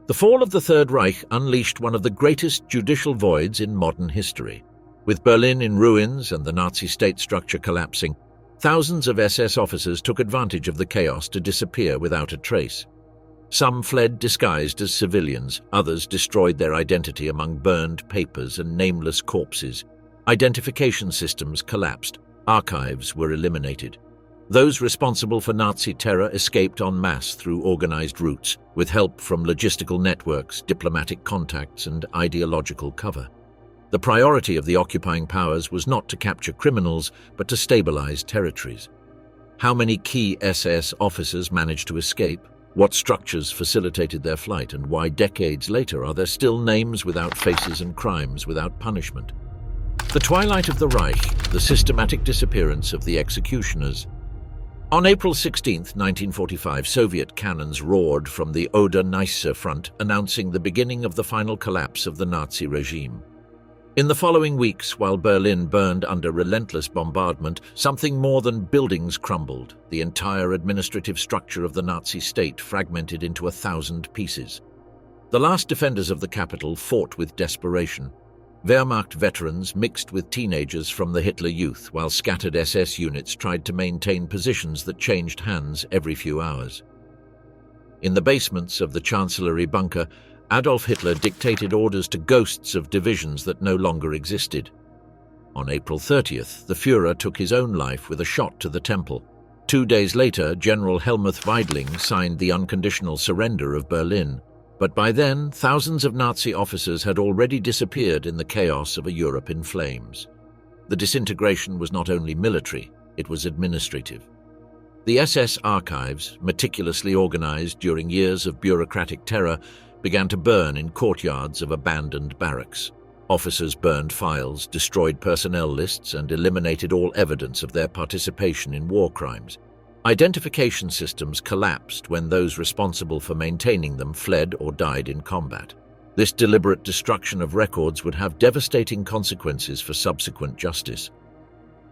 The fall of the Third Reich unleashed one of the greatest judicial voids in modern history. With Berlin in ruins and the Nazi state structure collapsing, thousands of SS officers took advantage of the chaos to disappear without a trace. Some fled disguised as civilians, others destroyed their identity among burned papers and nameless corpses. Identification systems collapsed, archives were eliminated. Those responsible for Nazi terror escaped en masse through organized routes, with help from logistical networks, diplomatic contacts, and ideological cover. The priority of the occupying powers was not to capture criminals, but to stabilize territories. How many key SS officers managed to escape? What structures facilitated their flight, and why decades later are there still names without faces and crimes without punishment? The twilight of the Reich, the systematic disappearance of the executioners. On April 16, 1945, Soviet cannons roared from the Oder-Neisse front, announcing the beginning of the final collapse of the Nazi regime. In the following weeks, while Berlin burned under relentless bombardment, something more than buildings crumbled. The entire administrative structure of the Nazi state fragmented into 1,000 pieces. The last defenders of the capital fought with desperation. Wehrmacht veterans mixed with teenagers from the Hitler Youth, while scattered SS units tried to maintain positions that changed hands every few hours. In the basements of the Chancellery bunker, Adolf Hitler dictated orders to ghosts of divisions that no longer existed. On April 30th, the Führer took his own life with a shot to the temple. 2 days later, General Helmuth Weidling signed the unconditional surrender of Berlin. But by then, thousands of Nazi officers had already disappeared in the chaos of a Europe in flames. The disintegration was not only military, it was administrative. The SS archives, meticulously organized during years of bureaucratic terror, began to burn in courtyards of abandoned barracks. Officers burned files, destroyed personnel lists, and eliminated all evidence of their participation in war crimes. Identification systems collapsed when those responsible for maintaining them fled or died in combat. This deliberate destruction of records would have devastating consequences for subsequent justice.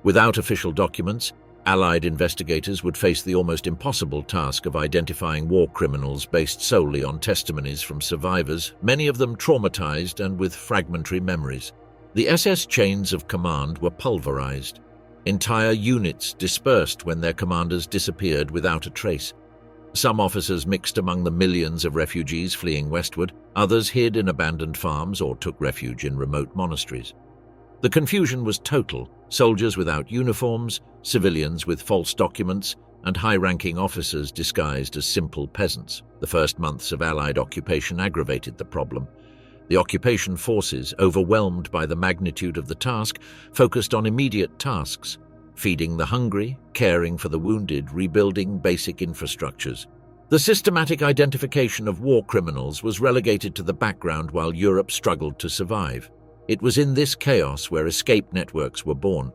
Without official documents, Allied investigators would face the almost impossible task of identifying war criminals based solely on testimonies from survivors, many of them traumatized and with fragmentary memories. The SS chains of command were pulverized. Entire units dispersed when their commanders disappeared without a trace. Some officers mixed among the millions of refugees fleeing westward, others hid in abandoned farms or took refuge in remote monasteries. The confusion was total: soldiers without uniforms, civilians with false documents, and high-ranking officers disguised as simple peasants. The first months of Allied occupation aggravated the problem. The occupation forces, overwhelmed by the magnitude of the task, focused on immediate tasks: feeding the hungry, caring for the wounded, rebuilding basic infrastructures. The systematic identification of war criminals was relegated to the background while Europe struggled to survive. It was in this chaos where escape networks were born.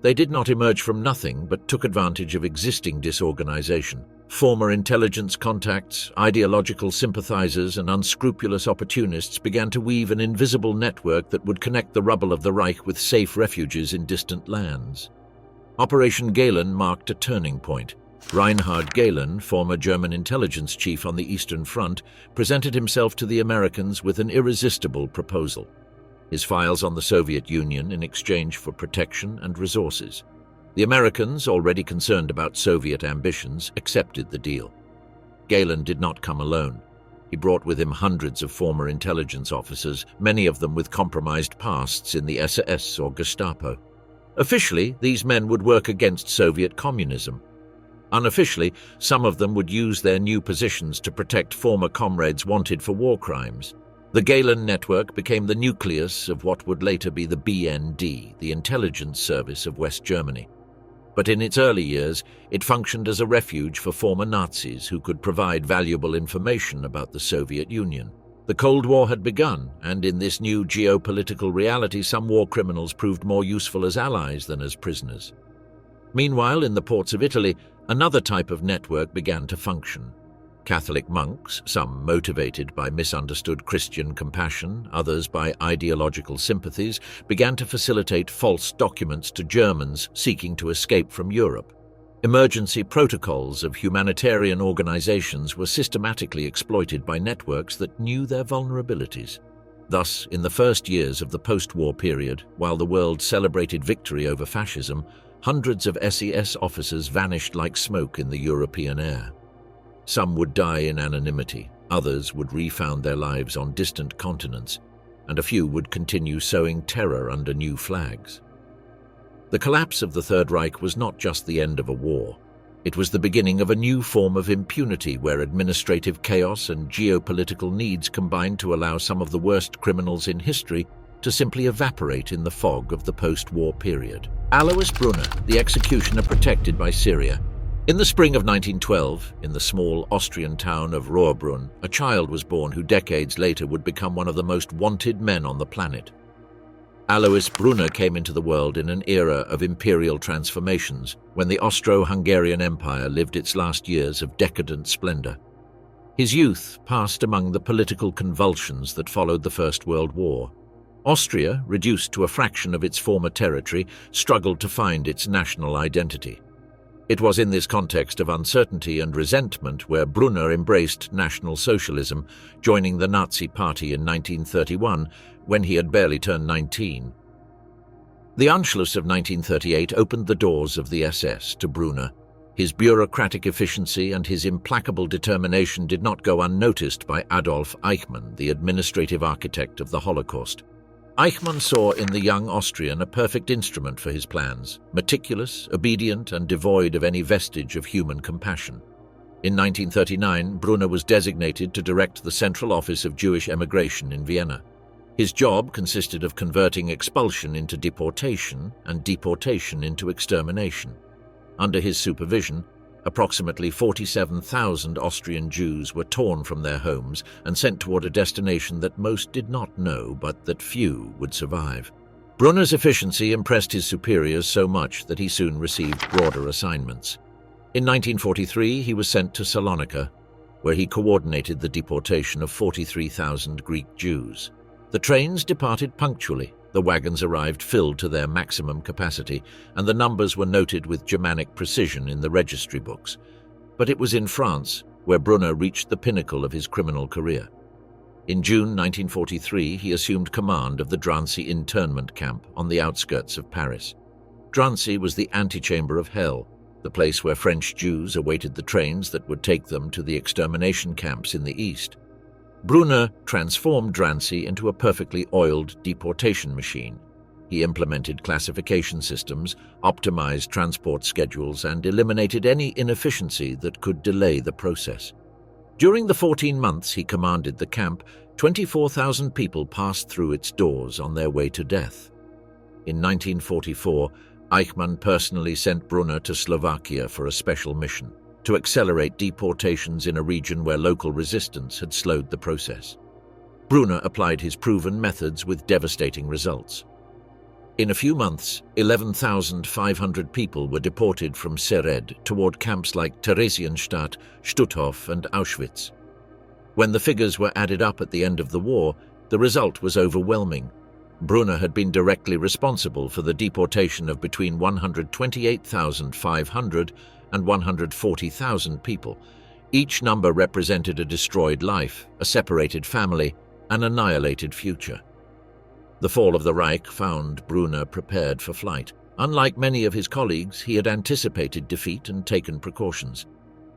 They did not emerge from nothing, but took advantage of existing disorganization. Former intelligence contacts, ideological sympathizers, and unscrupulous opportunists began to weave an invisible network that would connect the rubble of the Reich with safe refuges in distant lands. Operation Gehlen marked a turning point. Reinhard Gehlen, former German intelligence chief on the Eastern Front, presented himself to the Americans with an irresistible proposal: his files on the Soviet Union in exchange for protection and resources. The Americans, already concerned about Soviet ambitions, accepted the deal. Gehlen did not come alone. He brought with him hundreds of former intelligence officers, many of them with compromised pasts in the SS or Gestapo. Officially, these men would work against Soviet communism. Unofficially, some of them would use their new positions to protect former comrades wanted for war crimes. The Gehlen network became the nucleus of what would later be the BND, the intelligence service of West Germany. But in its early years, it functioned as a refuge for former Nazis who could provide valuable information about the Soviet Union. The Cold War had begun, and in this new geopolitical reality, some war criminals proved more useful as allies than as prisoners. Meanwhile, in the ports of Italy, another type of network began to function. Catholic monks, some motivated by misunderstood Christian compassion, others by ideological sympathies, began to facilitate false documents to Germans seeking to escape from Europe. Emergency protocols of humanitarian organizations were systematically exploited by networks that knew their vulnerabilities. Thus, in the first years of the post-war period, while the world celebrated victory over fascism, hundreds of SES officers vanished like smoke in the European air. Some would die in anonymity, others would refound their lives on distant continents, and a few would continue sowing terror under new flags. The collapse of the Third Reich was not just the end of a war. It was the beginning of a new form of impunity where administrative chaos and geopolitical needs combined to allow some of the worst criminals in history to simply evaporate in the fog of the post-war period. Alois Brunner, the executioner protected by Syria. In the spring of 1912, in the small Austrian town of Rohrbrunn, a child was born who decades later would become one of the most wanted men on the planet. Alois Brunner came into the world in an era of imperial transformations, when the Austro-Hungarian Empire lived its last years of decadent splendor. His youth passed among the political convulsions that followed the First World War. Austria, reduced to a fraction of its former territory, struggled to find its national identity. It was in this context of uncertainty and resentment where Brunner embraced National Socialism, joining the Nazi Party in 1931, when he had barely turned 19. The Anschluss of 1938 opened the doors of the SS to Brunner. His bureaucratic efficiency and his implacable determination did not go unnoticed by Adolf Eichmann, the administrative architect of the Holocaust. Eichmann saw in the young Austrian a perfect instrument for his plans, meticulous, obedient, and devoid of any vestige of human compassion. In 1939, Brunner was designated to direct the Central Office of Jewish Emigration in Vienna. His job consisted of converting expulsion into deportation and deportation into extermination. Under his supervision, approximately 47,000 Austrian Jews were torn from their homes and sent toward a destination that most did not know but that few would survive. Brunner's efficiency impressed his superiors so much that he soon received broader assignments. In 1943, he was sent to Salonika, where he coordinated the deportation of 43,000 Greek Jews. The trains departed punctually, the wagons arrived filled to their maximum capacity, and the numbers were noted with Germanic precision in the registry books. But it was in France where Brunner reached the pinnacle of his criminal career. In June 1943, he assumed command of the Drancy internment camp on the outskirts of Paris. Drancy was the antechamber of hell, the place where French Jews awaited the trains that would take them to the extermination camps in the east. Brunner transformed Drancy into a perfectly oiled deportation machine. He implemented classification systems, optimized transport schedules, and eliminated any inefficiency that could delay the process. During the 14 months he commanded the camp, 24,000 people passed through its doors on their way to death. In 1944, Eichmann personally sent Brunner to Slovakia for a special mission, to accelerate deportations in a region where local resistance had slowed the process. Brunner applied his proven methods with devastating results. In a few months, 11,500 people were deported from Sered toward camps like Theresienstadt, Stutthof, and Auschwitz. When the figures were added up at the end of the war, the result was overwhelming. Brunner had been directly responsible for the deportation of between 128,500 and 140,000 people. Each number represented a destroyed life, a separated family, an annihilated future. The fall of the Reich found Brunner prepared for flight. Unlike many of his colleagues, he had anticipated defeat and taken precautions.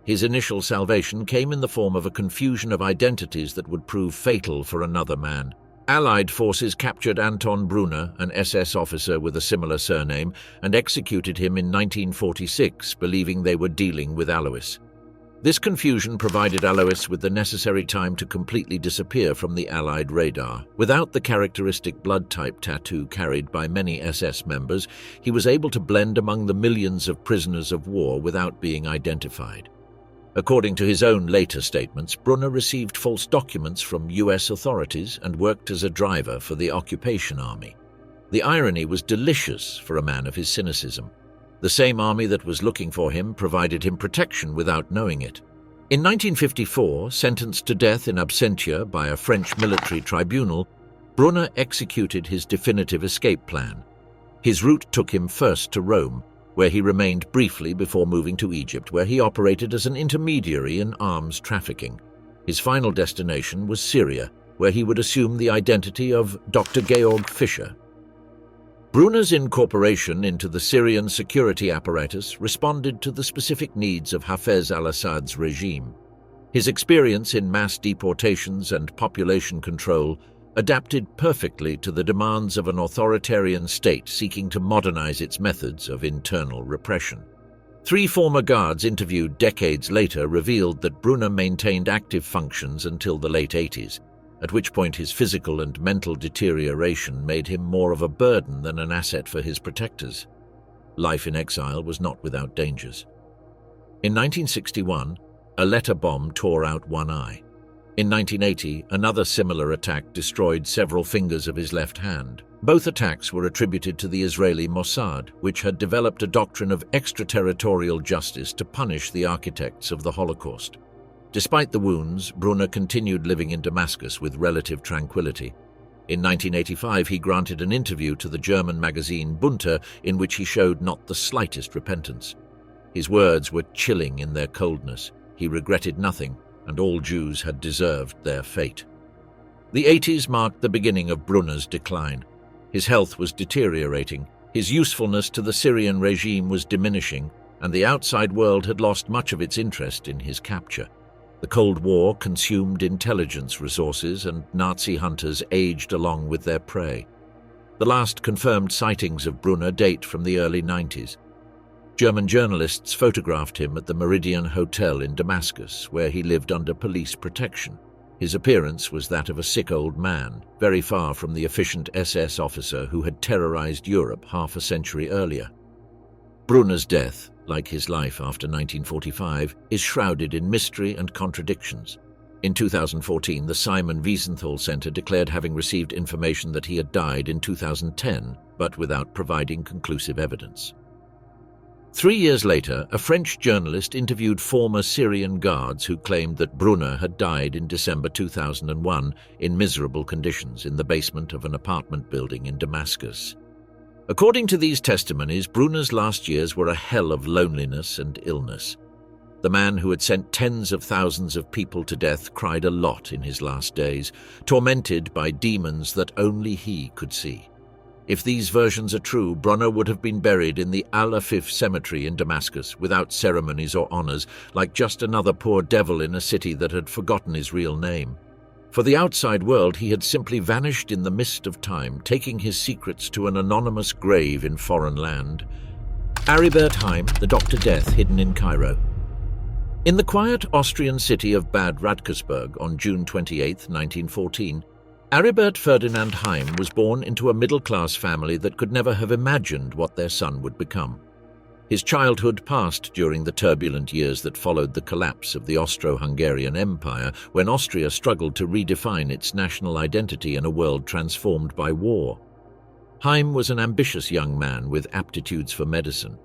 His initial salvation came in the form of a confusion of identities that would prove fatal for another man. Allied forces captured Anton Brunner, an SS officer with a similar surname, and executed him in 1946, believing they were dealing with Alois. This confusion provided Alois with the necessary time to completely disappear from the Allied radar. Without the characteristic blood-type tattoo carried by many SS members, he was able to blend among the millions of prisoners of war without being identified. According to his own later statements, Brunner received false documents from US authorities and worked as a driver for the occupation army. The irony was delicious for a man of his cynicism. The same army that was looking for him provided him protection without knowing it. In 1954, sentenced to death in absentia by a French military tribunal, Brunner executed his definitive escape plan. His route took him first to Rome, where he remained briefly before moving to Egypt, where he operated as an intermediary in arms trafficking. His final destination was Syria, where he would assume the identity of Dr. Georg Fischer. Brunner's incorporation into the Syrian security apparatus responded to the specific needs of Hafez al-Assad's regime. His experience in mass deportations and population control adapted perfectly to the demands of an authoritarian state seeking to modernize its methods of internal repression. 3 former guards interviewed decades later revealed that Brunner maintained active functions until the late 80s, at which point his physical and mental deterioration made him more of a burden than an asset for his protectors. Life in exile was not without dangers. In 1961, a letter bomb tore out one eye. In 1980, another similar attack destroyed several fingers of his left hand. Both attacks were attributed to the Israeli Mossad, which had developed a doctrine of extraterritorial justice to punish the architects of the Holocaust. Despite the wounds, Brunner continued living in Damascus with relative tranquility. In 1985, he granted an interview to the German magazine Bunte in which he showed not the slightest repentance. His words were chilling in their coldness. He regretted nothing, and all Jews had deserved their fate. The 80s marked the beginning of Brunner's decline. His health was deteriorating, his usefulness to the Syrian regime was diminishing, and the outside world had lost much of its interest in his capture. The Cold War consumed intelligence resources, and Nazi hunters aged along with their prey. The last confirmed sightings of Brunner date from the early 90s. German journalists photographed him at the Meridian Hotel in Damascus, where he lived under police protection. His appearance was that of a sick old man, very far from the efficient SS officer who had terrorized Europe half a century earlier. Brunner's death, like his life after 1945, is shrouded in mystery and contradictions. In 2014, the Simon Wiesenthal Center declared having received information that he had died in 2010, but without providing conclusive evidence. 3 years later, a French journalist interviewed former Syrian guards who claimed that Brunner had died in December 2001 in miserable conditions in the basement of an apartment building in Damascus. According to these testimonies, Brunner's last years were a hell of loneliness and illness. The man who had sent tens of thousands of people to death cried a lot in his last days, tormented by demons that only he could see. If these versions are true, Brunner would have been buried in the Al-Afif cemetery in Damascus without ceremonies or honors, like just another poor devil in a city that had forgotten his real name. For the outside world, he had simply vanished in the mist of time, taking his secrets to an anonymous grave in foreign land. Aribert Heim, the Dr. Death hidden in Cairo. In the quiet Austrian city of Bad Radkersburg on June 28, 1914, Aribert Ferdinand Heim was born into a middle-class family that could never have imagined what their son would become. His childhood passed during the turbulent years that followed the collapse of the Austro-Hungarian Empire, when Austria struggled to redefine its national identity in a world transformed by war. Heim was an ambitious young man with aptitudes for medicine.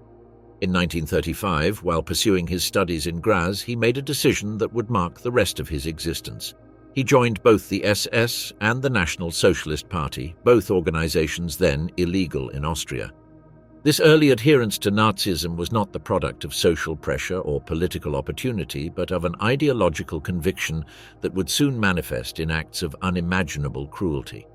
In 1935, while pursuing his studies in Graz, he made a decision that would mark the rest of his existence. He joined both the SS and the National Socialist Party, both organizations then illegal in Austria. This early adherence to Nazism was not the product of social pressure or political opportunity, but of an ideological conviction that would soon manifest in acts of unimaginable cruelty.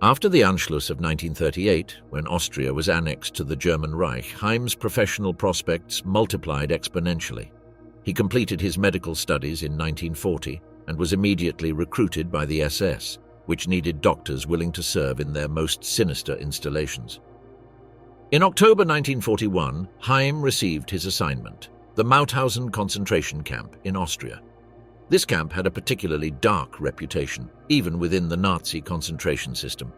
After the Anschluss of 1938, when Austria was annexed to the German Reich, Heim's professional prospects multiplied exponentially. He completed his medical studies in 1940 and was immediately recruited by the SS, which needed doctors willing to serve in their most sinister installations. In October 1941, Heim received his assignment, the Mauthausen concentration camp in Austria. This camp had a particularly dark reputation, even within the Nazi concentration system.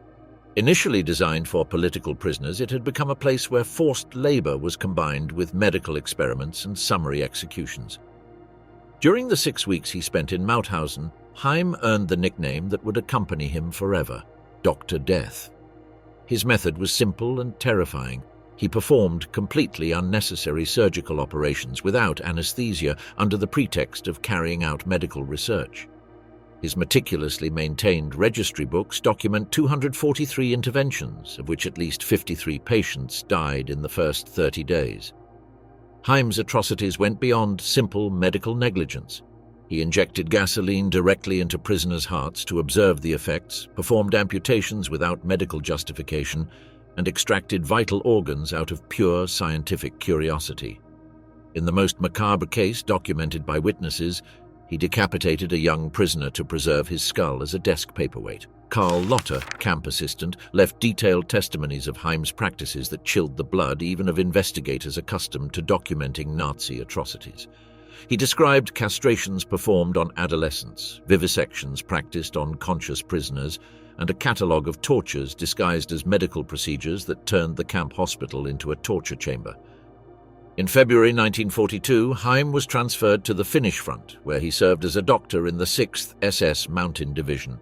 Initially designed for political prisoners, it had become a place where forced labor was combined with medical experiments and summary executions. During the 6 weeks he spent in Mauthausen, Heim earned the nickname that would accompany him forever, Dr. Death. His method was simple and terrifying. He performed completely unnecessary surgical operations without anesthesia under the pretext of carrying out medical research. His meticulously maintained registry books document 243 interventions, of which at least 53 patients died in the first 30 days. Heim's atrocities went beyond simple medical negligence. He injected gasoline directly into prisoners' hearts to observe the effects, performed amputations without medical justification, and extracted vital organs out of pure scientific curiosity. In the most macabre case documented by witnesses, he decapitated a young prisoner to preserve his skull as a desk paperweight. Karl Lotter, camp assistant, left detailed testimonies of Heim's practices that chilled the blood even of investigators accustomed to documenting Nazi atrocities. He described castrations performed on adolescents, vivisections practiced on conscious prisoners, and a catalogue of tortures disguised as medical procedures that turned the camp hospital into a torture chamber. In February 1942, Heim was transferred to the Finnish front, where he served as a doctor in the 6th SS Mountain Division.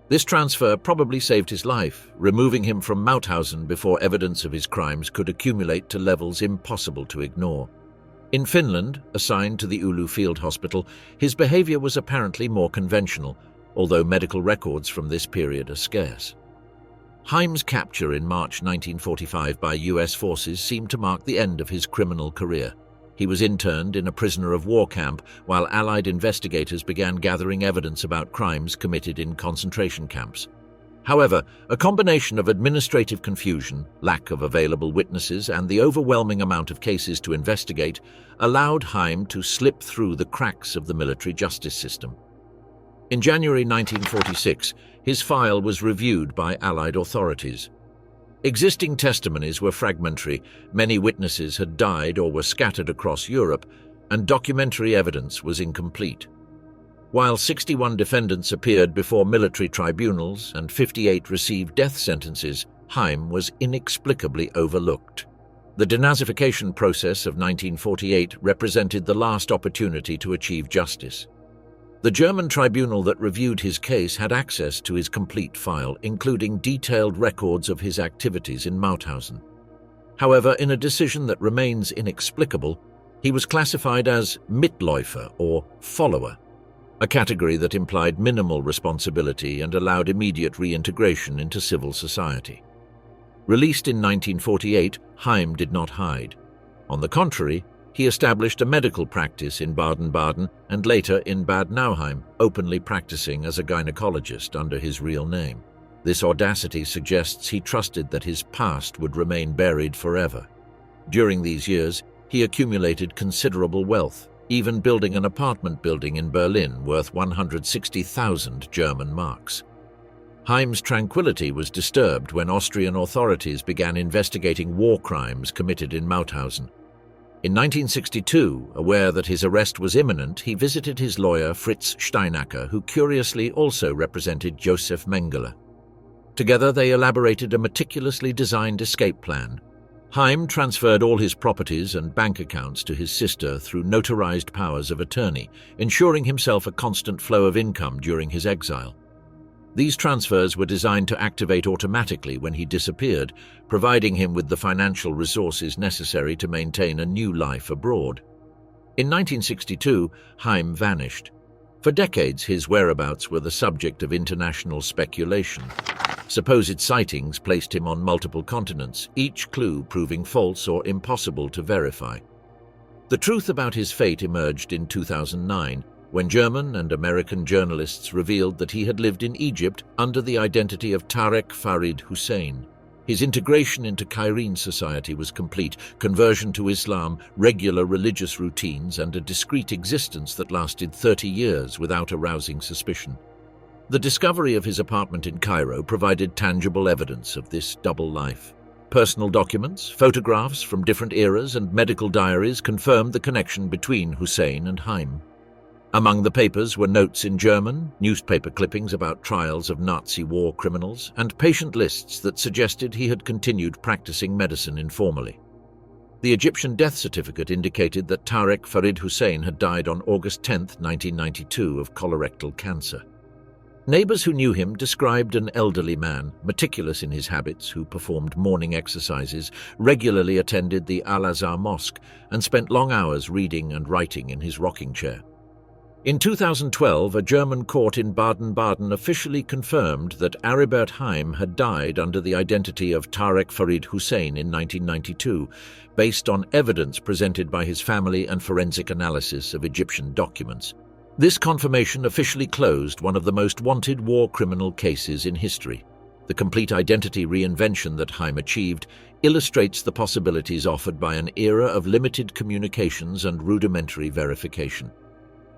This transfer probably saved his life, removing him from Mauthausen before evidence of his crimes could accumulate to levels impossible to ignore. In Finland, assigned to the Oulu Field Hospital, his behavior was apparently more conventional, although medical records from this period are scarce. Heim's capture in March 1945 by US forces seemed to mark the end of his criminal career. He was interned in a prisoner of war camp while Allied investigators began gathering evidence about crimes committed in concentration camps. However, a combination of administrative confusion, lack of available witnesses, and the overwhelming amount of cases to investigate allowed Heim to slip through the cracks of the military justice system. In January 1946, his file was reviewed by Allied authorities. Existing testimonies were fragmentary, many witnesses had died or were scattered across Europe, and documentary evidence was incomplete. While 61 defendants appeared before military tribunals and 58 received death sentences, Heim was inexplicably overlooked. The denazification process of 1948 represented the last opportunity to achieve justice. The German tribunal that reviewed his case had access to his complete file, including detailed records of his activities in Mauthausen. However, in a decision that remains inexplicable, he was classified as Mitläufer or follower, a category that implied minimal responsibility and allowed immediate reintegration into civil society. Released in 1948, Heim did not hide. On the contrary, he established a medical practice in Baden-Baden and later in Bad Nauheim, openly practicing as a gynecologist under his real name. This audacity suggests he trusted that his past would remain buried forever. During these years, he accumulated considerable wealth, even building an apartment building in Berlin worth 160,000 German marks. Heim's tranquility was disturbed when Austrian authorities began investigating war crimes committed in Mauthausen. In 1962, aware that his arrest was imminent, he visited his lawyer Fritz Steinacker, who curiously also represented Josef Mengele. Together they elaborated a meticulously designed escape plan. Heim transferred all his properties and bank accounts to his sister through notarized powers of attorney, ensuring himself a constant flow of income during his exile. These transfers were designed to activate automatically when he disappeared, providing him with the financial resources necessary to maintain a new life abroad. In 1962, Heim vanished. For decades, his whereabouts were the subject of international speculation. Supposed sightings placed him on multiple continents, each clue proving false or impossible to verify. The truth about his fate emerged in 2009, when German and American journalists revealed that he had lived in Egypt under the identity of Tarek Farid Hussein. His integration into Cairene society was complete: conversion to Islam, regular religious routines, and a discreet existence that lasted 30 years without arousing suspicion. The discovery of his apartment in Cairo provided tangible evidence of this double life. Personal documents, photographs from different eras, and medical diaries confirmed the connection between Hussein and Heim. Among the papers were notes in German, newspaper clippings about trials of Nazi war criminals, and patient lists that suggested he had continued practicing medicine informally. The Egyptian death certificate indicated that Tarek Farid Hussein had died on August 10, 1992, of colorectal cancer. Neighbors who knew him described an elderly man, meticulous in his habits, who performed morning exercises, regularly attended the Al-Azhar Mosque, and spent long hours reading and writing in his rocking chair. In 2012, a German court in Baden-Baden officially confirmed that Aribert Heim had died under the identity of Tarek Farid Hussein in 1992, based on evidence presented by his family and forensic analysis of Egyptian documents. This confirmation officially closed one of the most wanted war criminal cases in history. The complete identity reinvention that Heim achieved illustrates the possibilities offered by an era of limited communications and rudimentary verification.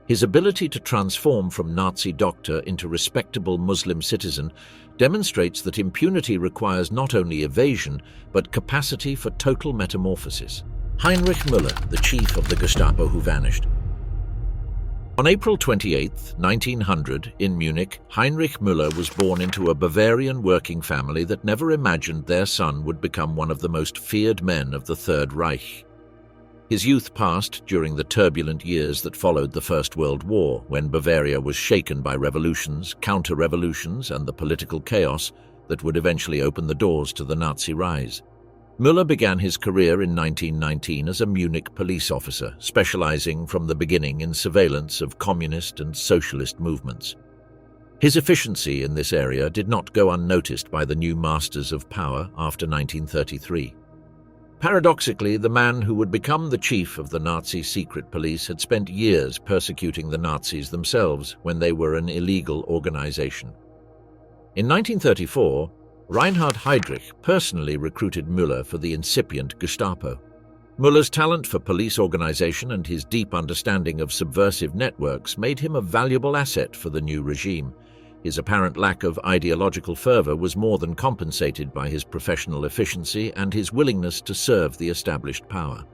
His ability to transform from Nazi doctor into respectable Muslim citizen demonstrates that impunity requires not only evasion, but capacity for total metamorphosis. Heinrich Müller, the chief of the Gestapo who vanished. On April 28, 1900, in Munich, Heinrich Müller was born into a Bavarian working family that never imagined their son would become one of the most feared men of the Third Reich. His youth passed during the turbulent years that followed the First World War, when Bavaria was shaken by revolutions, counter-revolutions, and the political chaos that would eventually open the doors to the Nazi rise. Müller began his career in 1919 as a Munich police officer, specializing from the beginning in surveillance of communist and socialist movements. His efficiency in this area did not go unnoticed by the new masters of power after 1933. Paradoxically, the man who would become the chief of the Nazi secret police had spent years persecuting the Nazis themselves when they were an illegal organization. In 1934, Reinhard Heydrich personally recruited Müller for the incipient Gestapo. Müller's talent for police organization and his deep understanding of subversive networks made him a valuable asset for the new regime. His apparent lack of ideological fervor was more than compensated by his professional efficiency and his willingness to serve the established power.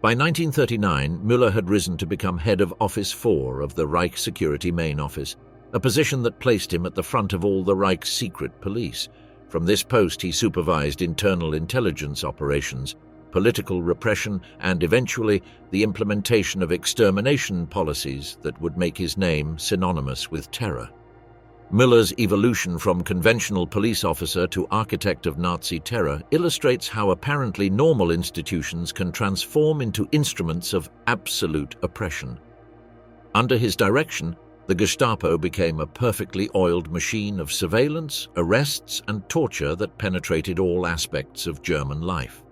By 1939, Müller had risen to become head of Office 4 of the Reich Security Main Office, a position that placed him at the front of all the Reich's secret police. From this post, he supervised internal intelligence operations, political repression, and eventually the implementation of extermination policies that would make his name synonymous with terror. Müller's evolution from conventional police officer to architect of Nazi terror illustrates how apparently normal institutions can transform into instruments of absolute oppression. Under his direction, the Gestapo became a perfectly oiled machine of surveillance, arrests, and torture that penetrated all aspects of German life.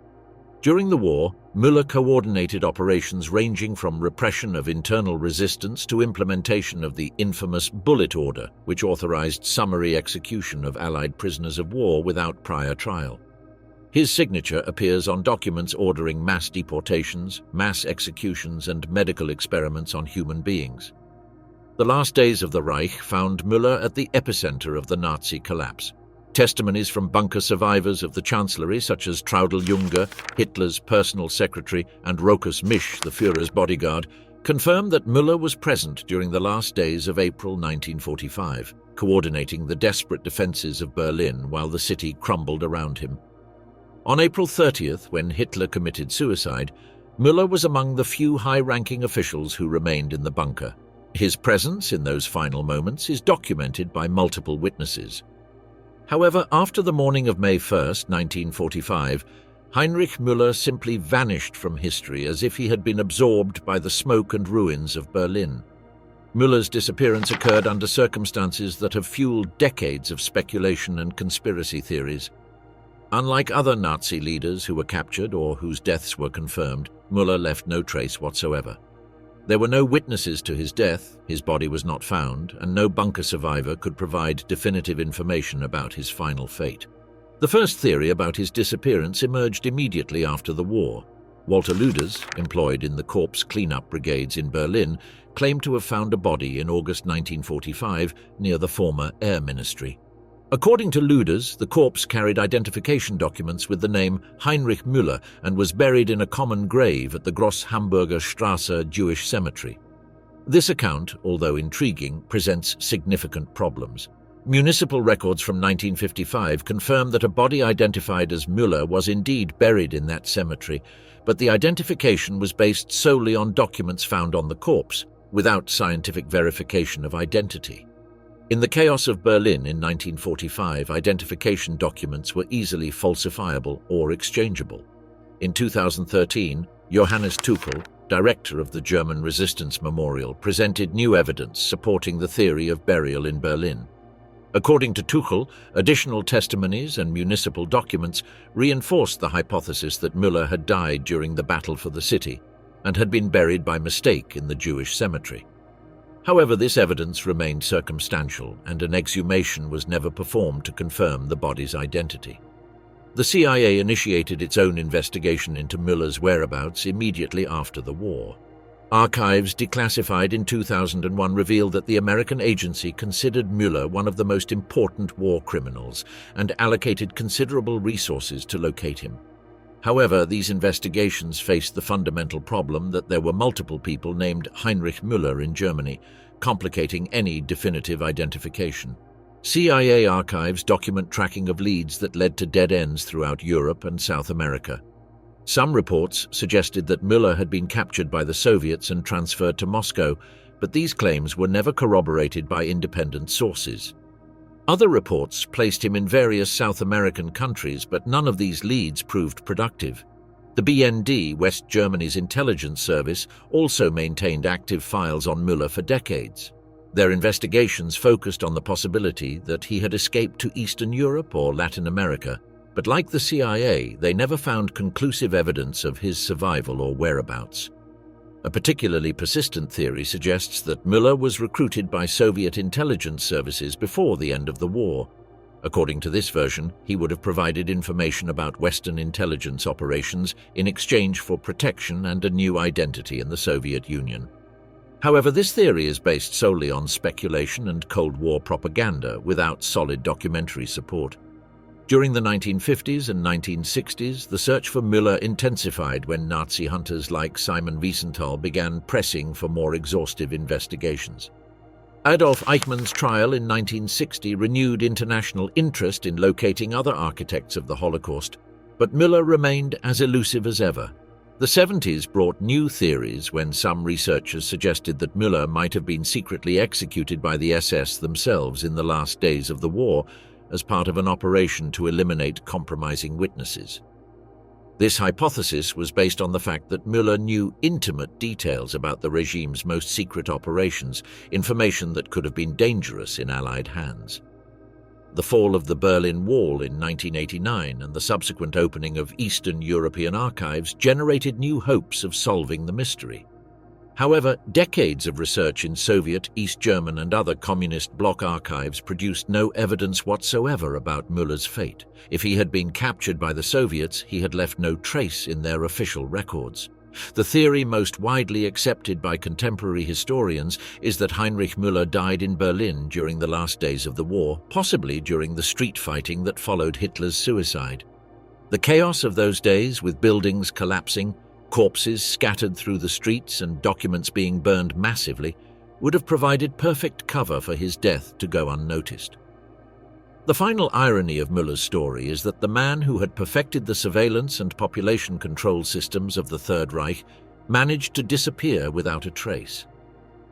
During the war, Müller coordinated operations ranging from repression of internal resistance to implementation of the infamous Bullet Order, which authorized summary execution of Allied prisoners of war without prior trial. His signature appears on documents ordering mass deportations, mass executions, and medical experiments on human beings. The last days of the Reich found Müller at the epicenter of the Nazi collapse. Testimonies from bunker survivors of the Chancellery, such as Traudl Junge, Hitler's personal secretary, and Rochus Misch, the Führer's bodyguard, confirm that Müller was present during the last days of April 1945, coordinating the desperate defenses of Berlin while the city crumbled around him. On April 30th, when Hitler committed suicide, Müller was among the few high-ranking officials who remained in the bunker. His presence in those final moments is documented by multiple witnesses. However, after the morning of May 1, 1945, Heinrich Müller simply vanished from history as if he had been absorbed by the smoke and ruins of Berlin. Müller's disappearance occurred under circumstances that have fueled decades of speculation and conspiracy theories. Unlike other Nazi leaders who were captured or whose deaths were confirmed, Müller left no trace whatsoever. There were no witnesses to his death, his body was not found, and no bunker survivor could provide definitive information about his final fate. The first theory about his disappearance emerged immediately after the war. Walter Lüders, employed in the corpse cleanup brigades in Berlin, claimed to have found a body in August 1945 near the former Air Ministry. According to Lüders, the corpse carried identification documents with the name Heinrich Müller and was buried in a common grave at the Gross-Hamburger Straße Jewish cemetery. This account, although intriguing, presents significant problems. Municipal records from 1955 confirm that a body identified as Müller was indeed buried in that cemetery, but the identification was based solely on documents found on the corpse, without scientific verification of identity. In the chaos of Berlin in 1945, identification documents were easily falsifiable or exchangeable. In 2013, Johannes Tuchel, director of the German Resistance Memorial, presented new evidence supporting the theory of burial in Berlin. According to Tuchel, additional testimonies and municipal documents reinforced the hypothesis that Müller had died during the battle for the city and had been buried by mistake in the Jewish cemetery. However, this evidence remained circumstantial, and an exhumation was never performed to confirm the body's identity. The CIA initiated its own investigation into Müller's whereabouts immediately after the war. Archives declassified in 2001 revealed that the American agency considered Müller one of the most important war criminals and allocated considerable resources to locate him. However, these investigations faced the fundamental problem that there were multiple people named Heinrich Müller in Germany, complicating any definitive identification. CIA archives document tracking of leads that led to dead ends throughout Europe and South America. Some reports suggested that Müller had been captured by the Soviets and transferred to Moscow, but these claims were never corroborated by independent sources. Other reports placed him in various South American countries, but none of these leads proved productive. The BND, West Germany's intelligence service, also maintained active files on Müller for decades. Their investigations focused on the possibility that he had escaped to Eastern Europe or Latin America, but like the CIA, they never found conclusive evidence of his survival or whereabouts. A particularly persistent theory suggests that Müller was recruited by Soviet intelligence services before the end of the war. According to this version, he would have provided information about Western intelligence operations in exchange for protection and a new identity in the Soviet Union. However, this theory is based solely on speculation and Cold War propaganda without solid documentary support. During the 1950s and 1960s, the search for Müller intensified when Nazi hunters like Simon Wiesenthal began pressing for more exhaustive investigations. Adolf Eichmann's trial in 1960 renewed international interest in locating other architects of the Holocaust, but Müller remained as elusive as ever. The 70s brought new theories when some researchers suggested that Müller might have been secretly executed by the SS themselves in the last days of the war, as part of an operation to eliminate compromising witnesses. This hypothesis was based on the fact that Müller knew intimate details about the regime's most secret operations, information that could have been dangerous in Allied hands. The fall of the Berlin Wall in 1989 and the subsequent opening of Eastern European archives generated new hopes of solving the mystery. However, decades of research in Soviet, East German and other communist bloc archives produced no evidence whatsoever about Müller's fate. If he had been captured by the Soviets, he had left no trace in their official records. The theory most widely accepted by contemporary historians is that Heinrich Müller died in Berlin during the last days of the war, possibly during the street fighting that followed Hitler's suicide. The chaos of those days, with buildings collapsing, corpses scattered through the streets and documents being burned massively, would have provided perfect cover for his death to go unnoticed. The final irony of Müller's story is that the man who had perfected the surveillance and population control systems of the Third Reich managed to disappear without a trace.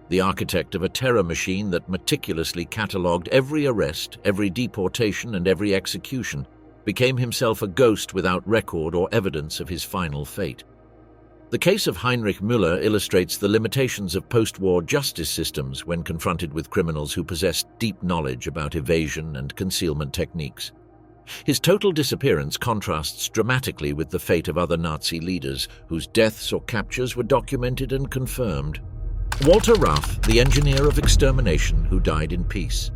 The architect of a terror machine that meticulously catalogued every arrest, every deportation and every execution became himself a ghost without record or evidence of his final fate. The case of Heinrich Müller illustrates the limitations of post-war justice systems when confronted with criminals who possessed deep knowledge about evasion and concealment techniques. His total disappearance contrasts dramatically with the fate of other Nazi leaders whose deaths or captures were documented and confirmed. Walter Rauff, the engineer of extermination who died in peace.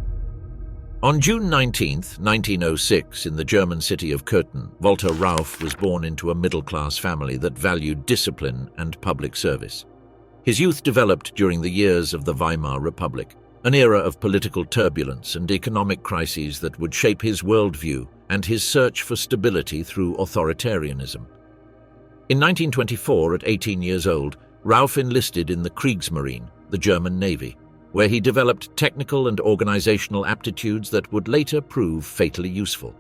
On June 19, 1906, in the German city of Köthen, Walter Rauff was born into a middle-class family that valued discipline and public service. His youth developed during the years of the Weimar Republic, an era of political turbulence and economic crises that would shape his worldview and his search for stability through authoritarianism. In 1924, at 18 years old, Rauff enlisted in the Kriegsmarine, the German Navy, where he developed technical and organizational aptitudes that would later prove fatally useful.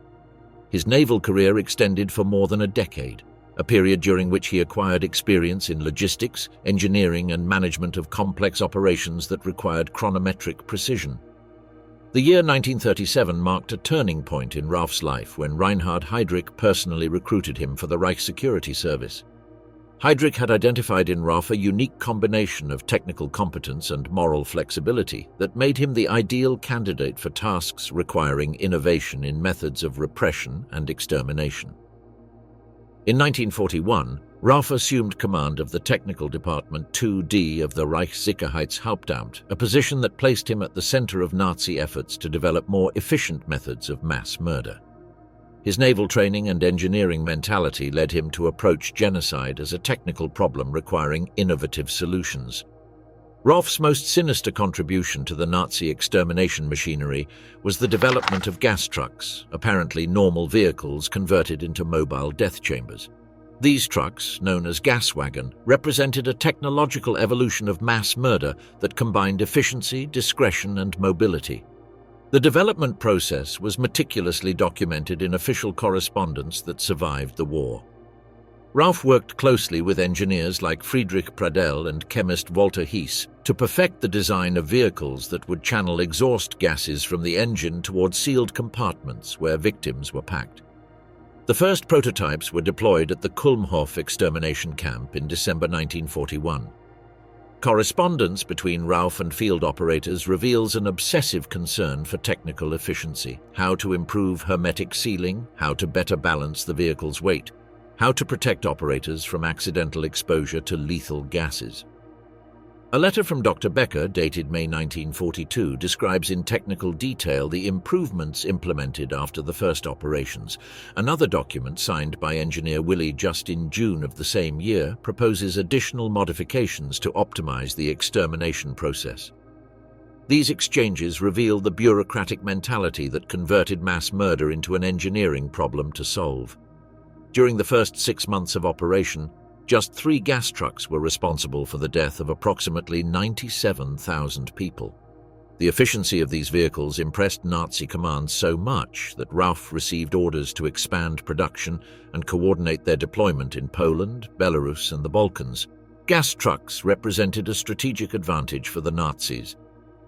His naval career extended for more than a decade, a period during which he acquired experience in logistics, engineering, and management of complex operations that required chronometric precision. The year 1937 marked a turning point in Rauff's life when Reinhard Heydrich personally recruited him for the Reich Security Service. Heydrich had identified in Rauff a unique combination of technical competence and moral flexibility that made him the ideal candidate for tasks requiring innovation in methods of repression and extermination. In 1941, Rauff assumed command of the Technical Department 2D of the Reichssicherheitshauptamt, a position that placed him at the center of Nazi efforts to develop more efficient methods of mass murder. His naval training and engineering mentality led him to approach genocide as a technical problem requiring innovative solutions. Rauff's most sinister contribution to the Nazi extermination machinery was the development of gas trucks, apparently normal vehicles converted into mobile death chambers. These trucks, known as gas wagon, represented a technological evolution of mass murder that combined efficiency, discretion, and mobility. The development process was meticulously documented in official correspondence that survived the war. Rauff worked closely with engineers like Friedrich Pradell and chemist Walter Hiess to perfect the design of vehicles that would channel exhaust gases from the engine toward sealed compartments where victims were packed. The first prototypes were deployed at the Kulmhof extermination camp in December 1941. Correspondence between Rauff and field operators reveals an obsessive concern for technical efficiency, how to improve hermetic sealing, how to better balance the vehicle's weight, how to protect operators from accidental exposure to lethal gases. A letter from Dr. Becker, dated May 1942, describes in technical detail the improvements implemented after the first operations. Another document, signed by engineer Willi just in June of the same year, proposes additional modifications to optimize the extermination process. These exchanges reveal the bureaucratic mentality that converted mass murder into an engineering problem to solve. During the first 6 months of operation, just 3 gas trucks were responsible for the death of approximately 97,000 people. The efficiency of these vehicles impressed Nazi command so much that Rauff received orders to expand production and coordinate their deployment in Poland, Belarus, and the Balkans. Gas trucks represented a strategic advantage for the Nazis.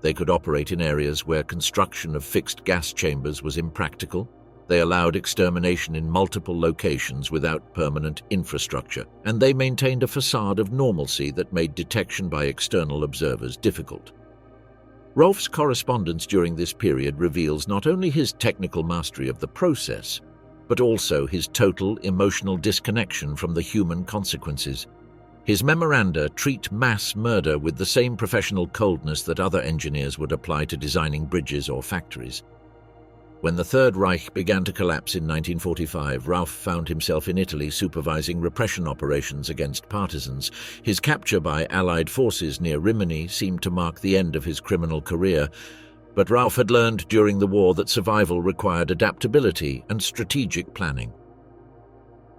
They could operate in areas where construction of fixed gas chambers was impractical. They allowed extermination in multiple locations without permanent infrastructure, and they maintained a facade of normalcy that made detection by external observers difficult. Rauff's correspondence during this period reveals not only his technical mastery of the process, but also his total emotional disconnection from the human consequences. His memoranda treat mass murder with the same professional coldness that other engineers would apply to designing bridges or factories. When the Third Reich began to collapse in 1945, Rauff found himself in Italy supervising repression operations against partisans. His capture by Allied forces near Rimini seemed to mark the end of his criminal career, but Rauff had learned during the war that survival required adaptability and strategic planning.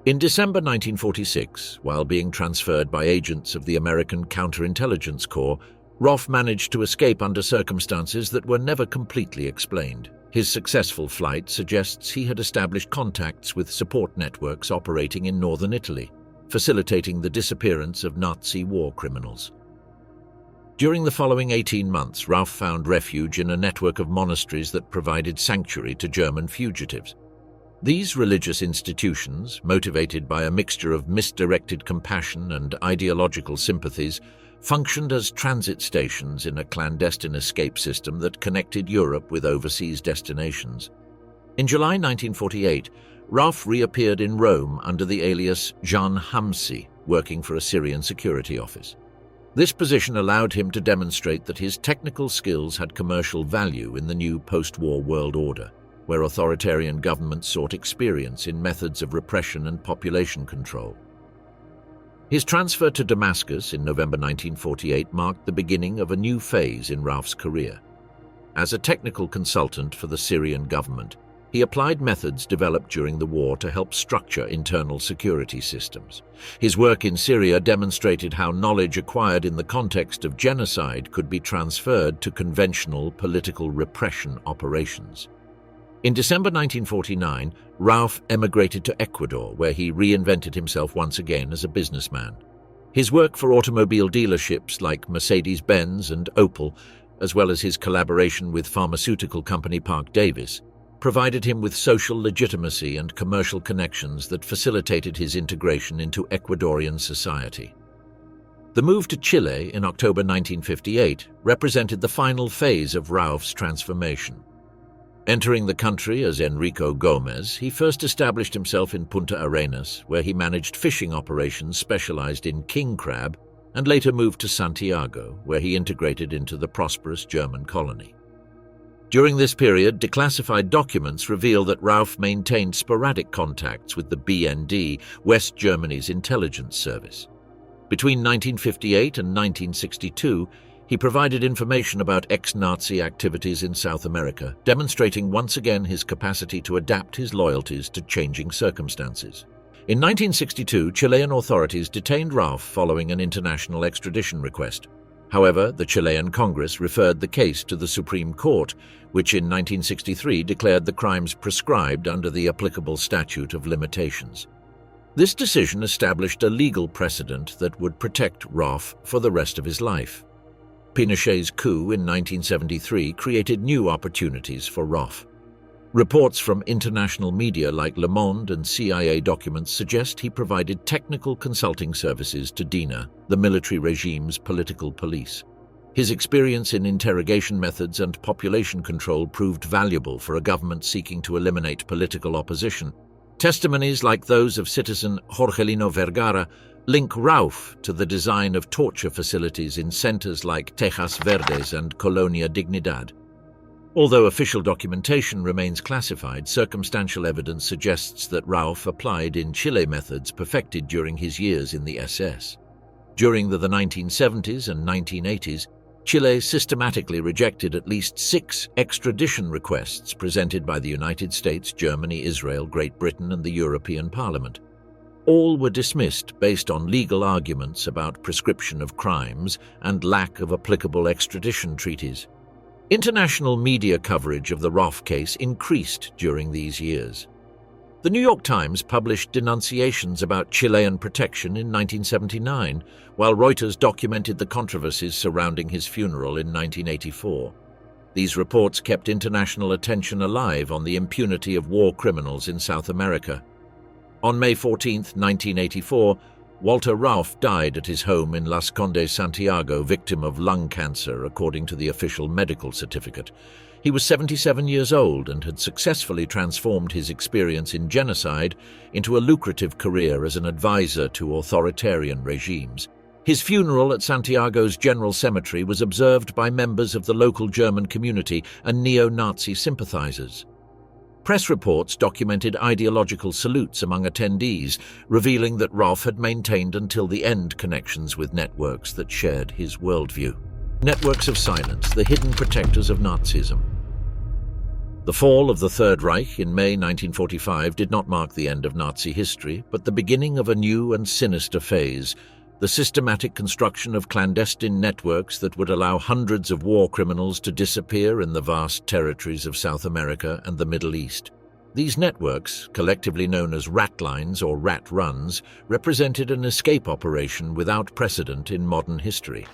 In December 1946, while being transferred by agents of the American Counterintelligence Corps, Rauff managed to escape under circumstances that were never completely explained. His successful flight suggests he had established contacts with support networks operating in northern Italy, facilitating the disappearance of Nazi war criminals. During the following 18 months, Rauff found refuge in a network of monasteries that provided sanctuary to German fugitives. These religious institutions, motivated by a mixture of misdirected compassion and ideological sympathies, functioned as transit stations in a clandestine escape system that connected Europe with overseas destinations. In July 1948, Rauff reappeared in Rome under the alias Jan Hamsi, working for a Syrian security office. This position allowed him to demonstrate that his technical skills had commercial value in the new post-war world order, where authoritarian governments sought experience in methods of repression and population control. His transfer to Damascus in November 1948 marked the beginning of a new phase in Rauff's career. As a technical consultant for the Syrian government, he applied methods developed during the war to help structure internal security systems. His work in Syria demonstrated how knowledge acquired in the context of genocide could be transferred to conventional political repression operations. In December 1949, Rauff emigrated to Ecuador, where he reinvented himself once again as a businessman. His work for automobile dealerships like Mercedes-Benz and Opel, as well as his collaboration with pharmaceutical company Park Davis, provided him with social legitimacy and commercial connections that facilitated his integration into Ecuadorian society. The move to Chile in October 1958 represented the final phase of Rauff's transformation. Entering the country as Enrico Gomez, he first established himself in Punta Arenas, where he managed fishing operations specialized in king crab, and later moved to Santiago, where he integrated into the prosperous German colony. During this period, declassified documents reveal that Rauff maintained sporadic contacts with the BND, West Germany's intelligence service. Between 1958 and 1962, he provided information about ex-Nazi activities in South America, demonstrating once again his capacity to adapt his loyalties to changing circumstances. In 1962, Chilean authorities detained Rauff following an international extradition request. However, the Chilean Congress referred the case to the Supreme Court, which in 1963 declared the crimes prescribed under the applicable statute of limitations. This decision established a legal precedent that would protect Rauff for the rest of his life. Pinochet's coup in 1973 created new opportunities for Rauff. Reports from international media like Le Monde and CIA documents suggest he provided technical consulting services to DINA, the military regime's political police. His experience in interrogation methods and population control proved valuable for a government seeking to eliminate political opposition. Testimonies like those of citizen Jorgelino Vergara link Rauff to the design of torture facilities in centers like Tejas Verdes and Colonia Dignidad. Although official documentation remains classified, circumstantial evidence suggests that Rauff applied in Chile methods perfected during his years in the SS. During the 1970s and 1980s, Chile systematically rejected at least 6 extradition requests presented by the United States, Germany, Israel, Great Britain, and the European Parliament. All were dismissed based on legal arguments about prescription of crimes and lack of applicable extradition treaties. International media coverage of the Rauff case increased during these years. The New York Times published denunciations about Chilean protection in 1979, while Reuters documented the controversies surrounding his funeral in 1984. These reports kept international attention alive on the impunity of war criminals in South America. On May 14, 1984, Walter Rauff died at his home in Las Condes, Santiago, victim of lung cancer, according to the official medical certificate. He was 77 years old and had successfully transformed his experience in genocide into a lucrative career as an advisor to authoritarian regimes. His funeral at Santiago's General Cemetery was observed by members of the local German community and neo-Nazi sympathizers. Press reports documented ideological salutes among attendees, revealing that Rauff had maintained until the end connections with networks that shared his worldview. Networks of silence, the hidden protectors of Nazism. The fall of the Third Reich in May 1945 did not mark the end of Nazi history, but the beginning of a new and sinister phase, the systematic construction of clandestine networks that would allow hundreds of war criminals to disappear in the vast territories of South America and the Middle East. These networks, collectively known as Ratlines or rat runs, represented an escape operation without precedent in modern history.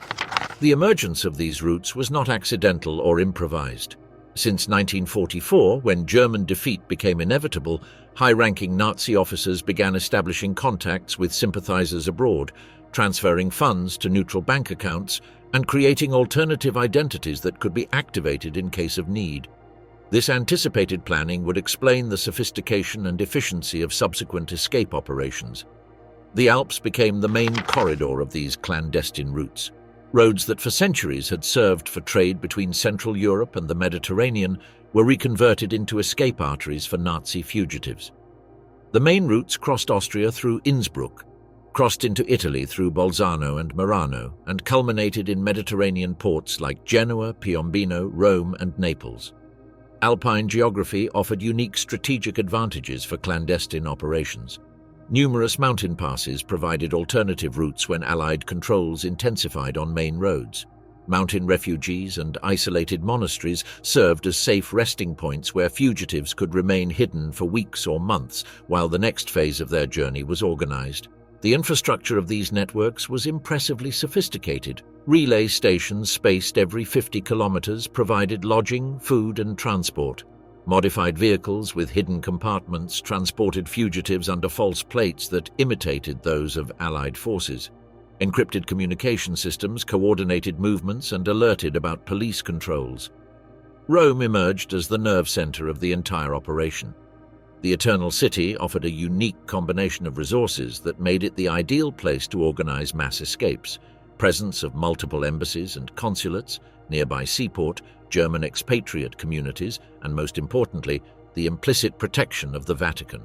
The emergence of these routes was not accidental or improvised. Since 1944, when German defeat became inevitable, high-ranking Nazi officers began establishing contacts with sympathizers abroad, transferring funds to neutral bank accounts, and creating alternative identities that could be activated in case of need. This anticipated planning would explain the sophistication and efficiency of subsequent escape operations. The Alps became the main corridor of these clandestine routes. Roads that for centuries had served for trade between Central Europe and the Mediterranean were reconverted into escape arteries for Nazi fugitives. The main routes crossed Austria through Innsbruck, crossed into Italy through Bolzano and Murano, and culminated in Mediterranean ports like Genoa, Piombino, Rome, and Naples. Alpine geography offered unique strategic advantages for clandestine operations. Numerous mountain passes provided alternative routes when Allied controls intensified on main roads. Mountain refugees and isolated monasteries served as safe resting points where fugitives could remain hidden for weeks or months while the next phase of their journey was organized. The infrastructure of these networks was impressively sophisticated. Relay stations spaced every 50 kilometers provided lodging, food, and transport. Modified vehicles with hidden compartments transported fugitives under false plates that imitated those of Allied forces. Encrypted communication systems coordinated movements and alerted about police controls. Rome emerged as the nerve center of the entire operation. The Eternal City offered a unique combination of resources that made it the ideal place to organize mass escapes: presence of multiple embassies and consulates, nearby seaport, German expatriate communities, and most importantly, the implicit protection of the Vatican.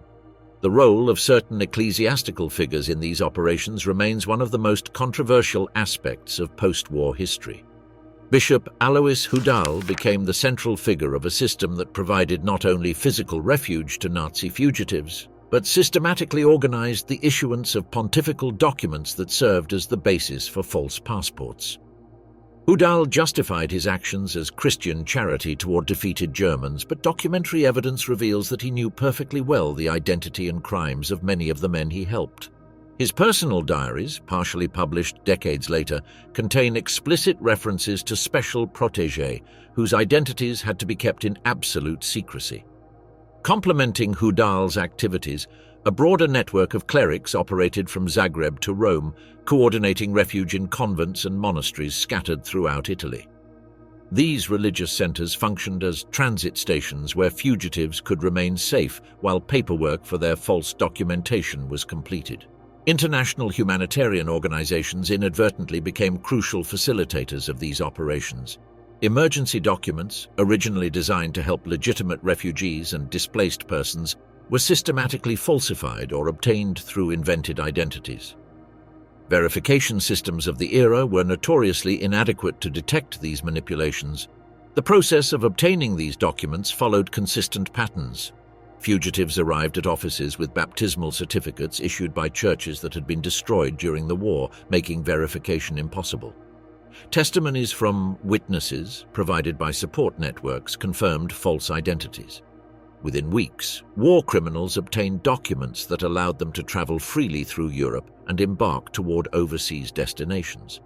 The role of certain ecclesiastical figures in these operations remains one of the most controversial aspects of post-war history. Bishop Alois Brunner became the central figure of a system that provided not only physical refuge to Nazi fugitives, but systematically organized the issuance of pontifical documents that served as the basis for false passports. Brunner justified his actions as Christian charity toward defeated Germans, but documentary evidence reveals that he knew perfectly well the identity and crimes of many of the men he helped. His personal diaries, partially published decades later, contain explicit references to special protégés whose identities had to be kept in absolute secrecy. Complementing Brunner's activities, a broader network of clerics operated from Zagreb to Rome, coordinating refuge in convents and monasteries scattered throughout Italy. These religious centers functioned as transit stations where fugitives could remain safe while paperwork for their false documentation was completed. International humanitarian organizations inadvertently became crucial facilitators of these operations. Emergency documents, originally designed to help legitimate refugees and displaced persons, were systematically falsified or obtained through invented identities. Verification systems of the era were notoriously inadequate to detect these manipulations. The process of obtaining these documents followed consistent patterns. Fugitives arrived at offices with baptismal certificates issued by churches that had been destroyed during the war, making verification impossible. Testimonies from witnesses, provided by support networks, confirmed false identities. Within weeks, war criminals obtained documents that allowed them to travel freely through Europe and embark toward overseas destinations.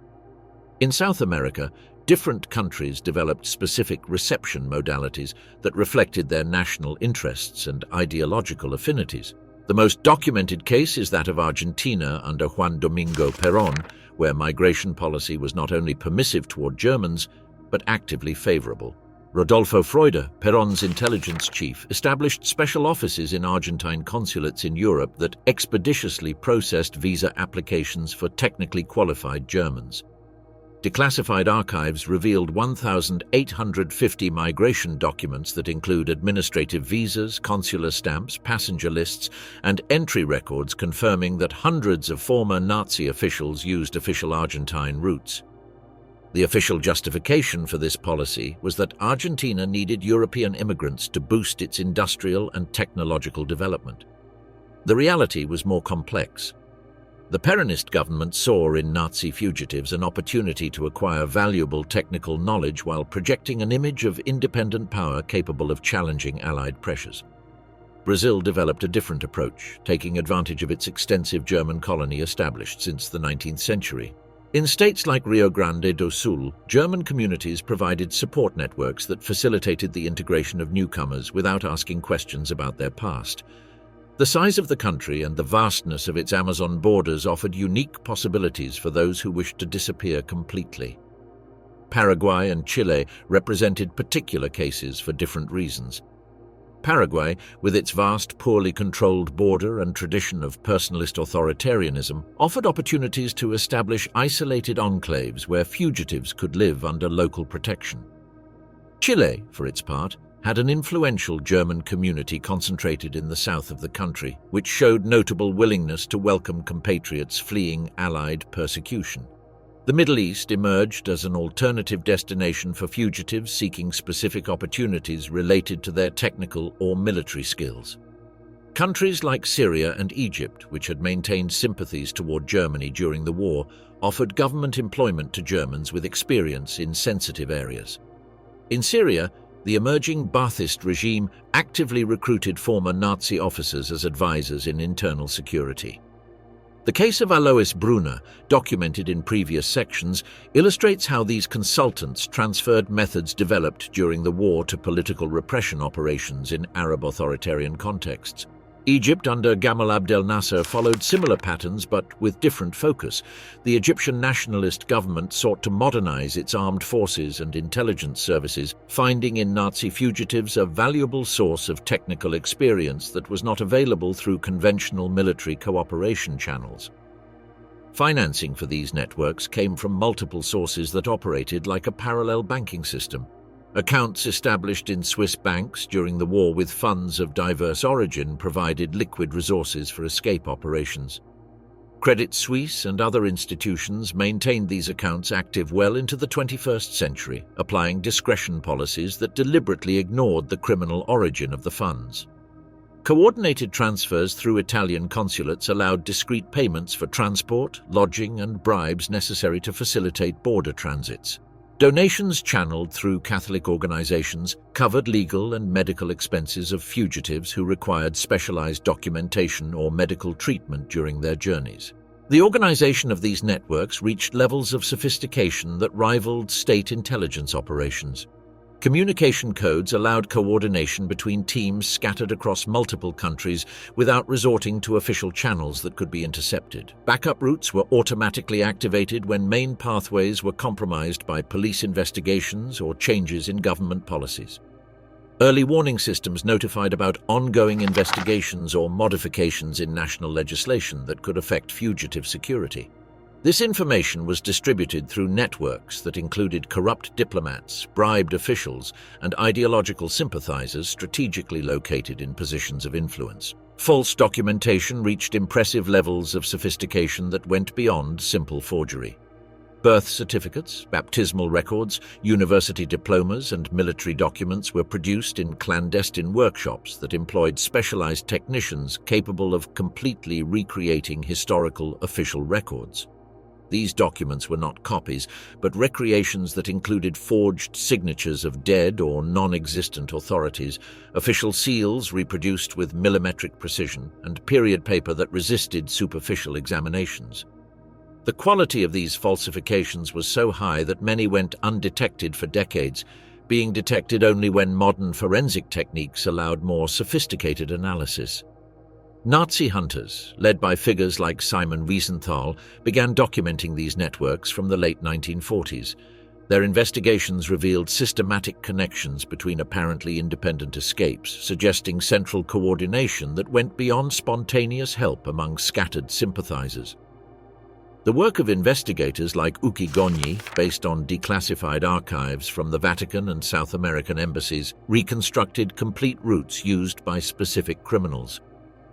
In South America, different countries developed specific reception modalities that reflected their national interests and ideological affinities. The most documented case is that of Argentina under Juan Domingo Perón, where migration policy was not only permissive toward Germans, but actively favorable. Rodolfo Freude, Perón's intelligence chief, established special offices in Argentine consulates in Europe that expeditiously processed visa applications for technically qualified Germans. Declassified archives revealed 1,850 migration documents that include administrative visas, consular stamps, passenger lists, and entry records confirming that hundreds of former Nazi officials used official Argentine routes. The official justification for this policy was that Argentina needed European immigrants to boost its industrial and technological development. The reality was more complex. The Peronist government saw in Nazi fugitives an opportunity to acquire valuable technical knowledge while projecting an image of independent power capable of challenging Allied pressures. Brazil developed a different approach, taking advantage of its extensive German colony established since the 19th century. In states like Rio Grande do Sul, German communities provided support networks that facilitated the integration of newcomers without asking questions about their past. The size of the country and the vastness of its Amazon borders offered unique possibilities for those who wished to disappear completely. Paraguay and Chile represented particular cases for different reasons. Paraguay, with its vast, poorly controlled border and tradition of personalist authoritarianism, offered opportunities to establish isolated enclaves where fugitives could live under local protection. Chile, for its part, had an influential German community concentrated in the south of the country, which showed notable willingness to welcome compatriots fleeing Allied persecution. The Middle East emerged as an alternative destination for fugitives seeking specific opportunities related to their technical or military skills. Countries like Syria and Egypt, which had maintained sympathies toward Germany during the war, offered government employment to Germans with experience in sensitive areas. In Syria, the emerging Ba'athist regime actively recruited former Nazi officers as advisors in internal security. The case of Alois Brunner, documented in previous sections, illustrates how these consultants transferred methods developed during the war to political repression operations in Arab authoritarian contexts. Egypt under Gamal Abdel Nasser followed similar patterns but with different focus. The Egyptian nationalist government sought to modernize its armed forces and intelligence services, finding in Nazi fugitives a valuable source of technical experience that was not available through conventional military cooperation channels. Financing for these networks came from multiple sources that operated like a parallel banking system. Accounts established in Swiss banks during the war with funds of diverse origin provided liquid resources for escape operations. Credit Suisse and other institutions maintained these accounts active well into the 21st century, applying discretion policies that deliberately ignored the criminal origin of the funds. Coordinated transfers through Italian consulates allowed discrete payments for transport, lodging, and bribes necessary to facilitate border transits. Donations channeled through Catholic organizations covered legal and medical expenses of fugitives who required specialized documentation or medical treatment during their journeys. The organization of these networks reached levels of sophistication that rivaled state intelligence operations. Communication codes allowed coordination between teams scattered across multiple countries without resorting to official channels that could be intercepted. Backup routes were automatically activated when main pathways were compromised by police investigations or changes in government policies. Early warning systems notified about ongoing investigations or modifications in national legislation that could affect fugitive security. This information was distributed through networks that included corrupt diplomats, bribed officials, and ideological sympathizers strategically located in positions of influence. False documentation reached impressive levels of sophistication that went beyond simple forgery. Birth certificates, baptismal records, university diplomas, and military documents were produced in clandestine workshops that employed specialized technicians capable of completely recreating historical official records. These documents were not copies, but recreations that included forged signatures of dead or non-existent authorities, official seals reproduced with millimetric precision, and period paper that resisted superficial examinations. The quality of these falsifications was so high that many went undetected for decades, being detected only when modern forensic techniques allowed more sophisticated analysis. Nazi hunters, led by figures like Simon Wiesenthal, began documenting these networks from the late 1940s. Their investigations revealed systematic connections between apparently independent escapes, suggesting central coordination that went beyond spontaneous help among scattered sympathizers. The work of investigators like Uki Gonyi, based on declassified archives from the Vatican and South American embassies, reconstructed complete routes used by specific criminals.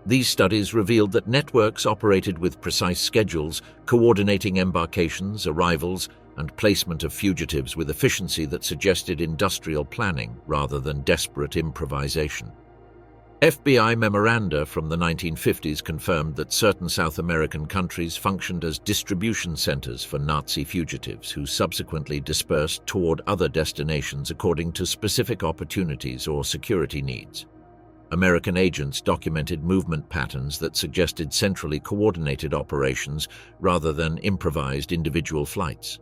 These studies revealed that networks operated with precise schedules, coordinating embarkations, arrivals, and placement of fugitives with efficiency that suggested industrial planning rather than desperate improvisation. FBI memoranda from the 1950s confirmed that certain South American countries functioned as distribution centers for Nazi fugitives who subsequently dispersed toward other destinations according to specific opportunities or security needs. American agents documented movement patterns that suggested centrally coordinated operations rather than improvised individual flights.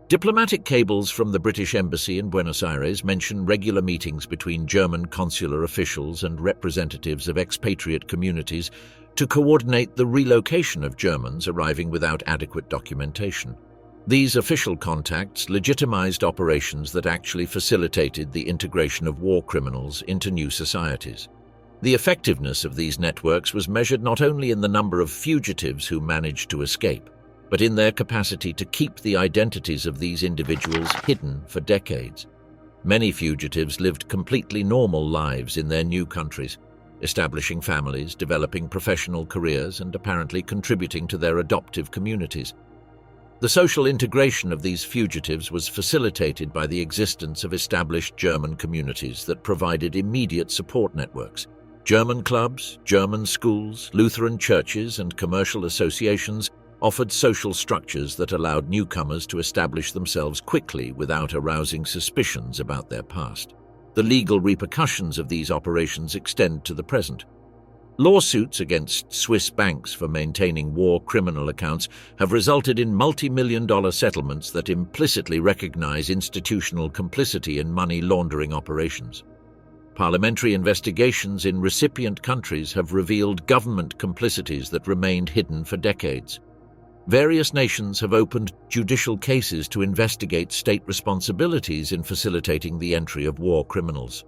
Diplomatic cables from the British Embassy in Buenos Aires mention regular meetings between German consular officials and representatives of expatriate communities to coordinate the relocation of Germans arriving without adequate documentation. These official contacts legitimized operations that actually facilitated the integration of war criminals into new societies. The effectiveness of these networks was measured not only in the number of fugitives who managed to escape, but in their capacity to keep the identities of these individuals hidden for decades. Many fugitives lived completely normal lives in their new countries, establishing families, developing professional careers, and apparently contributing to their adoptive communities. The social integration of these fugitives was facilitated by the existence of established German communities that provided immediate support networks. German clubs, German schools, Lutheran churches, and commercial associations offered social structures that allowed newcomers to establish themselves quickly without arousing suspicions about their past. The legal repercussions of these operations extend to the present. Lawsuits against Swiss banks for maintaining war criminal accounts have resulted in multi-million-dollar settlements that implicitly recognize institutional complicity in money laundering operations. Parliamentary investigations in recipient countries have revealed government complicities that remained hidden for decades. Various nations have opened judicial cases to investigate state responsibilities in facilitating the entry of war criminals.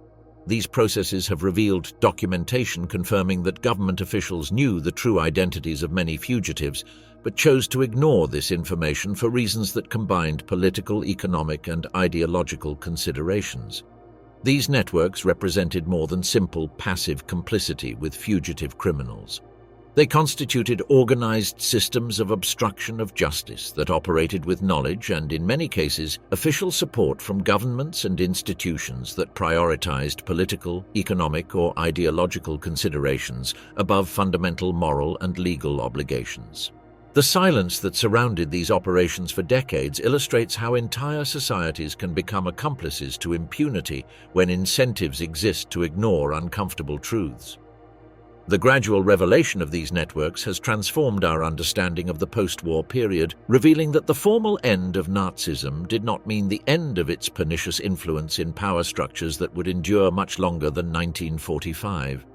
These processes have revealed documentation confirming that government officials knew the true identities of many fugitives, but chose to ignore this information for reasons that combined political, economic, and ideological considerations. These networks represented more than simple passive complicity with fugitive criminals. They constituted organized systems of obstruction of justice that operated with knowledge and, in many cases, official support from governments and institutions that prioritized political, economic, or ideological considerations above fundamental moral and legal obligations. The silence that surrounded these operations for decades illustrates how entire societies can become accomplices to impunity when incentives exist to ignore uncomfortable truths. The gradual revelation of these networks has transformed our understanding of the post-war period, revealing that the formal end of Nazism did not mean the end of its pernicious influence in power structures that would endure much longer than 1945.